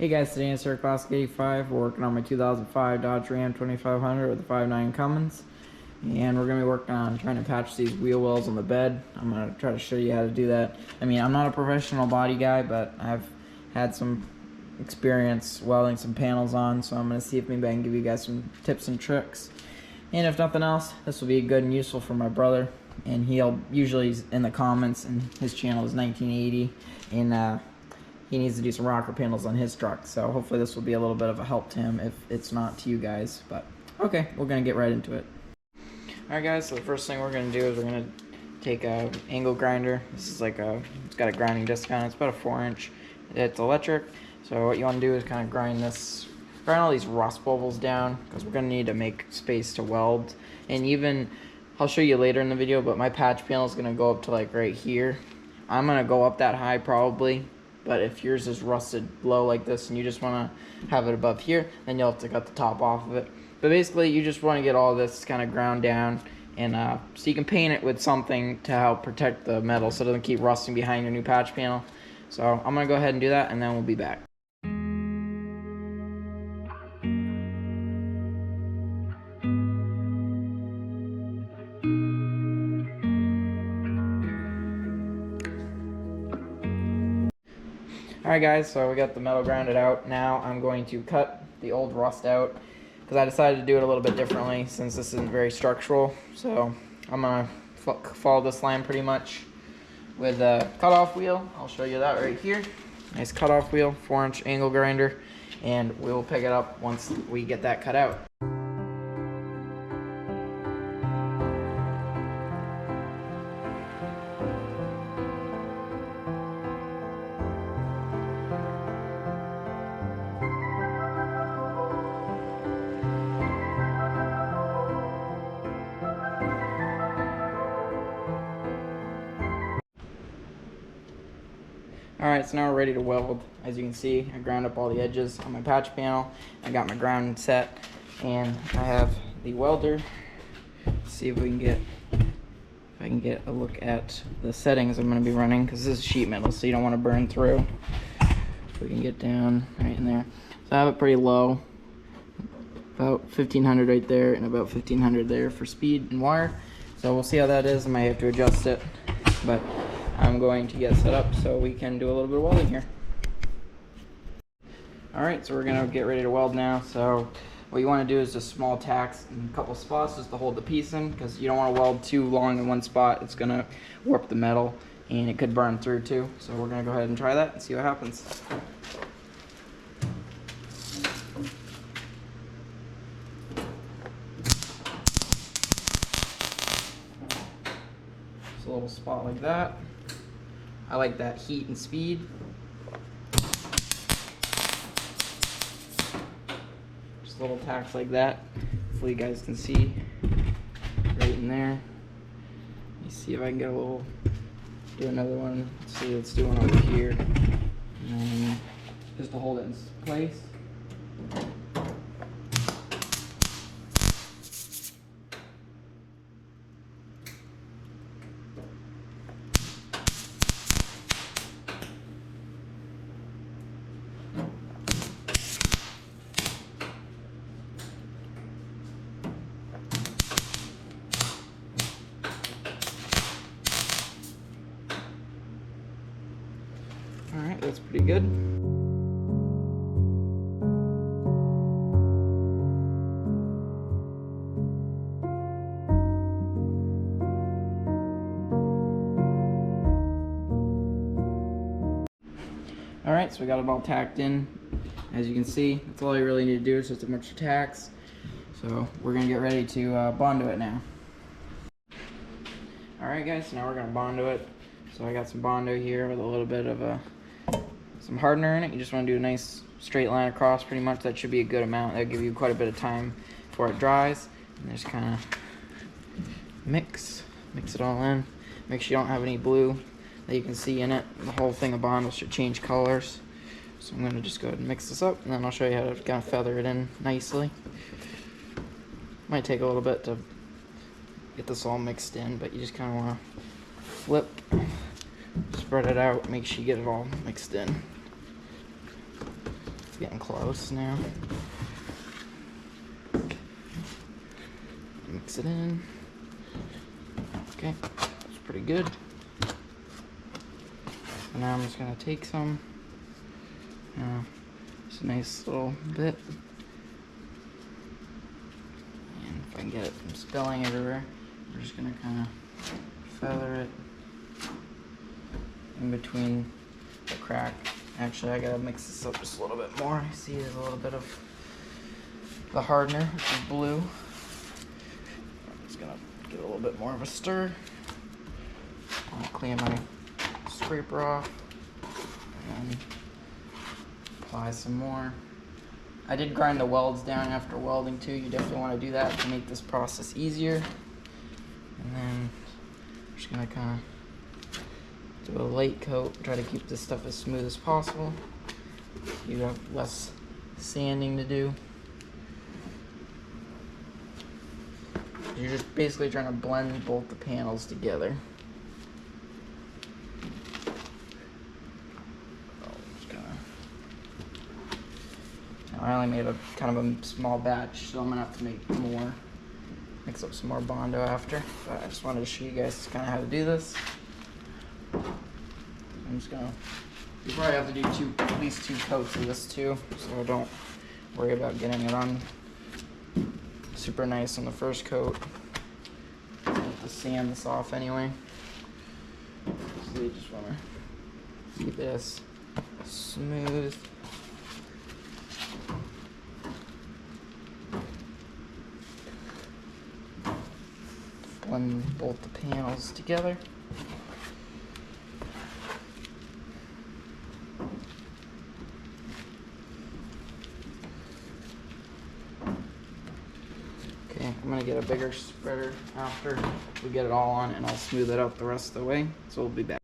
Hey guys, today in Sir Classic 85, we're working on my 2005 Dodge Ram 2500 with the 5.9 Cummins. And we're going to be working on trying to patch these wheel wells on the bed. I'm going to try to show you how to do that. I mean, I'm not a professional body guy, but I've had some experience welding some panels on, so I'm going to see if maybe I can give you guys some tips and tricks. And if nothing else, this will be good and useful for my brother. And he'll usually in the comments, and his channel is 1980, and he needs to do some rocker panels on his truck, so hopefully this will be a little bit of a help to him if it's not to you guys. But okay, we're gonna get right into it. Alright guys, so the first thing we're gonna do is we're gonna take a angle grinder. This is like it's got a grinding disc on it. It's about a 4-inch. It's electric. So what you want to do is kind of grind all these rust bubbles down, because we're gonna need to make space to weld. And even I'll show you later in the video, but my patch panel is gonna go up to like right here. I'm gonna go up that high probably. But if yours is rusted low like this and you just want to have it above here, then you'll have to cut the top off of it. But basically, you just want to get all this kind of ground down, and so you can paint it with something to help protect the metal so it doesn't keep rusting behind your new patch panel. So I'm going to go ahead and do that, and then we'll be back. Alright guys, so we got the metal grounded out. Now I'm going to cut the old rust out, because I decided to do it a little bit differently since this isn't very structural. So I'm going to follow this line pretty much with a cutoff wheel. I'll show you that right here. Nice cutoff wheel, 4-inch angle grinder, and we'll pick it up once we get that cut out. Alright, so now we're ready to weld. As you can see, I ground up all the edges on my patch panel. I got my ground set, and I have the welder. Let's see if I can get a look at the settings I'm going to be running, because this is sheet metal, so you don't want to burn through. If we can get down right in there. So I have it pretty low, about 1500 right there, and about 1500 there for speed and wire. So we'll see how that is. I might have to adjust it, but I'm going to get set up so we can do a little bit of welding here. Alright, so we're going to get ready to weld now. So what you want to do is just small tacks in a couple spots just to hold the piece in, because you don't want to weld too long in one spot. It's going to warp the metal and it could burn through too. So we're going to go ahead and try that and see what happens. Just a little spot like that. I like that heat and speed. Just little tacks like that. Hopefully you guys can see right in there. Let me see if I can get a little, do another one. Let's see, let's do one over here. And then just to hold it in place. Alright, that's pretty good. Alright, so we got it all tacked in. As you can see, that's all you really need to do is just a bunch of tacks. So we're going to get ready to bond to it now. Alright guys, so now we're going to bond to it. So I got some Bondo here with a little bit of some hardener in it. You just want to do a nice straight line across pretty much. That should be a good amount. That'll give you quite a bit of time before it dries. And just kind of mix it all in. Make sure you don't have any blue that you can see in it. The whole thing of Bondo should change colors. So I'm going to just go ahead and mix this up, and then I'll show you how to kind of feather it in nicely. Might take a little bit to get this all mixed in, but you just kind of want to flip, spread it out, make sure you get it all mixed in. getting close now. Mix it in. Okay, that's pretty good. So now I'm just gonna take some. It's a nice little bit. And if I can get it from spilling everywhere, we're just gonna kind of feather it in between the crack. Actually, I gotta mix this up just a little bit more. I see there's a little bit of the hardener, which is blue. I'm just gonna give it a little bit more of a stir. I'll clean my scraper off and apply some more. I did grind the welds down after welding too. You definitely want to do that to make this process easier. And then I'm just gonna kind of do a light coat, try to keep this stuff as smooth as possible. You have less sanding to do. You're just basically trying to blend both the panels together. I only made a kind of a small batch, so I'm gonna have to make more. Mix up some more Bondo after. But I just wanted to show you guys kind of how to do this. I'm just gonna. You probably have to do at least two coats of this too, so don't worry about getting it on super nice on the first coat. You have to sand this off anyway. So you just wanna keep this smooth. Blend both the panels together. Okay, I'm gonna get a bigger spreader after we get it all on, and I'll smooth it out the rest of the way. So we'll be back.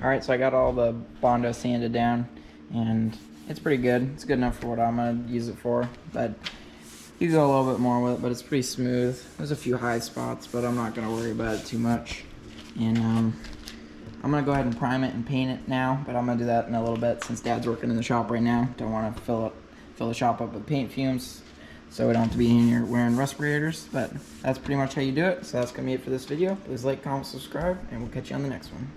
Alright, so I got all the Bondo sanded down, and it's pretty good. It's good enough for what I'm going to use it for, but you go a little bit more with it, but it's pretty smooth. There's a few high spots, but I'm not going to worry about it too much. And I'm going to go ahead and prime it and paint it now, but I'm going to do that in a little bit since Dad's working in the shop right now. Don't want to fill the shop up with paint fumes, so we don't have to be in here wearing respirators. But that's pretty much how you do it. So that's going to be it for this video. Please like, comment, subscribe, and we'll catch you on the next one.